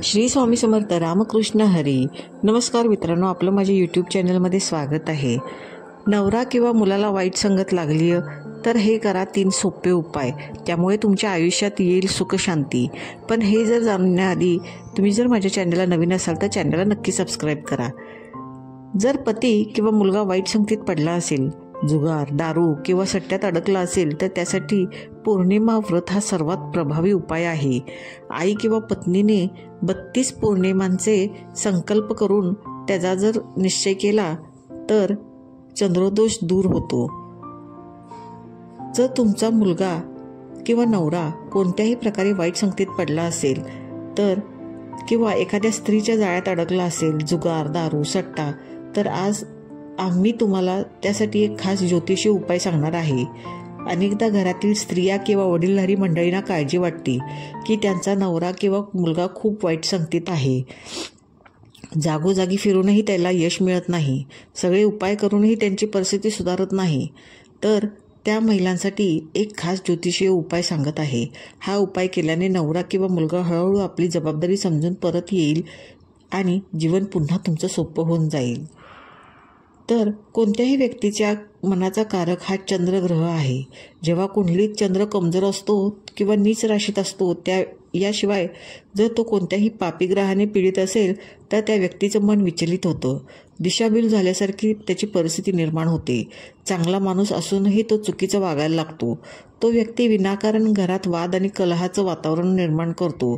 श्री स्वामी समर्थ रामकृष्ण हरी. नमस्कार मित्रांनो, आपलं माझ्या यूट्यूब चॅनलमध्ये स्वागत आहे. नवरा किंवा मुलाला वाईट संगत लागली तर हे करा 3 सोपे उपाय. त्यामुळे तुमच्या आयुष्यात येईल सुखशांती. पण हे जर जाणण्याआधी तुम्ही जर माझ्या चॅनलला नवीन असाल तर चॅनलला नक्की सबस्क्राईब करा. जर पती किंवा मुलगा वाईट संगतीत पडला असेल, जुगार, दारू किंवा सट्ट्यात अडकला असेल तर त्यासाठी पौर्णिमा व्रत हा सर्वात प्रभावी उपाय आहे. आई किंवा पत्नीने 32 पौर्णिमांचे संकल्प करून त्याचा जर निश्चय केला तर चंद्रदोष दूर होतो. जर तुमचा मुलगा किंवा नवरा कोणत्याही प्रकारे वाईट संगतीत पडला असेल तर किंवा एखाद्या स्त्रीच्या जाळ्यात अडकला असेल, जुगार, दारू, सट्टा, तर आज आम्ही तुम्हाला त्यासाठी एक खास ज्योतिषी उपाय सांगणार आहे. अनेकदा घरातील स्त्रिया किंवा वडीलधारी मंडळींना काळजी वाटते की त्यांचा नवरा किंवा मुलगा खूप वाईट संगतीत आहे. जागोजागी फिरूनही त्याला यश मिळत नाही. सगळे उपाय करूनही त्यांची परिस्थिती सुधारत नाही. तर त्या महिलांसाठी एक खास ज्योतिषीय उपाय सांगत आहे. हा उपाय केल्याने नवरा किंवा मुलगा हळूहळू आपली जबाबदारी समजून परत येईल आणि जीवन पुन्हा तुमचं सोपं होऊन जाईल. तर कोणत्याही व्यक्तीच्या मनाचा कारक हा चंद्रग्रह आहे. जेव्हा कुंडलीत चंद्र कमजोर असतो किंवा नीच राशीत असतो याशिवाय जर तो कोणत्याही पापी ग्रहाने पीडित असेल तर त्या व्यक्तीचं मन विचलित होतं. दिशाभूल झाल्यासारखी त्याची परिस्थिती निर्माण होते. चांगला माणूस असूनही तो चुकीचं वागायला लागतो. तो व्यक्ती विनाकारण घरात वाद आणि कलहाचं वातावरण निर्माण करतो.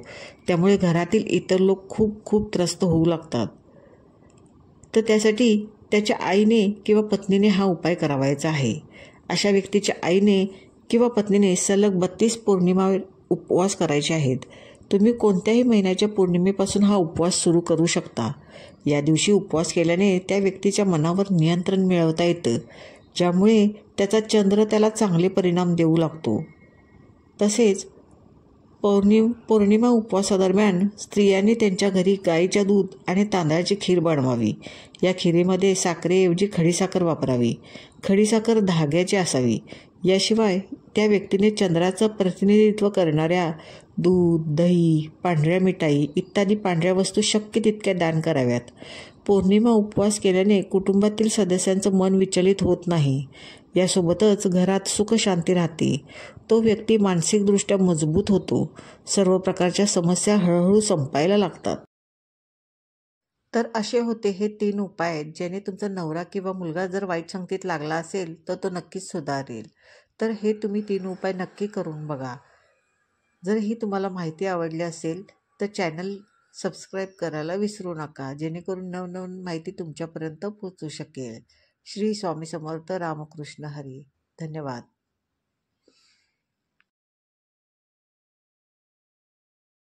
त्यामुळे घरातील इतर लोक खूप त्रस्त होऊ लागतात. तर त्यासाठी त्याच्या आईने किंवा पत्नीने हा उपाय करावायचा आहे. अशा व्यक्तीच्या आईने किंवा पत्नीने सलग 32 पौर्णिमा उपवास करायचे आहेत. तुम्ही कोणत्याही महिन्याच्या पौर्णिमेपासून हा उपवास सुरू करू शकता. या दिवशी उपवास केल्याने त्या व्यक्तीच्या मनावर नियंत्रण मिळवता येतं, ज्यामुळे त्याचा चंद्र त्याला चांगले परिणाम देऊ लागतो. तसेच पौर्णिमा उपवासादरम्यान स्त्रियांनी त्यांच्या घरी गाईच्या दूध आणि तांदळाची खीर बनवावी. या खिरीमध्ये साखरेऐवजी खडीसाखर वापरावी. खडीसाखर धाग्याची असावी. याशिवाय त्या व्यक्तीने चंद्राचं प्रतिनिधित्व करणाऱ्या दूध, दही, पांढऱ्या मिठाई इत्यादी पांढऱ्या वस्तू शक्य तितक्या दान कराव्यात. पौर्णिमा उपवास केल्याने कुटुंबातील सदस्यांचं मन विचलित होत नाही. यासोबतच घरात सुख शांती राहते. तो व्यक्ती मानसिकदृष्ट्या मजबूत होतो. सर्व प्रकारच्या समस्या हळूहळू संपायला लागतात. तर असे होते हे 3 उपाय आहेत, ज्याने तुमचा नवरा किंवा मुलगा जर वाईट संगतीत लागला असेल तर तो नक्कीच सुधारेल. तर हे तुम्ही 3 उपाय नक्की करून बघा. जर ही तुम्हाला माहिती आवडली असेल तर चॅनल सबस्क्राईब करायला विसरू नका, जेणेकरून नवनवीन माहिती तुमच्यापर्यंत पोहोचू शकेल. श्री स्वामी समर्थ रामकृष्ण हरी. धन्यवाद.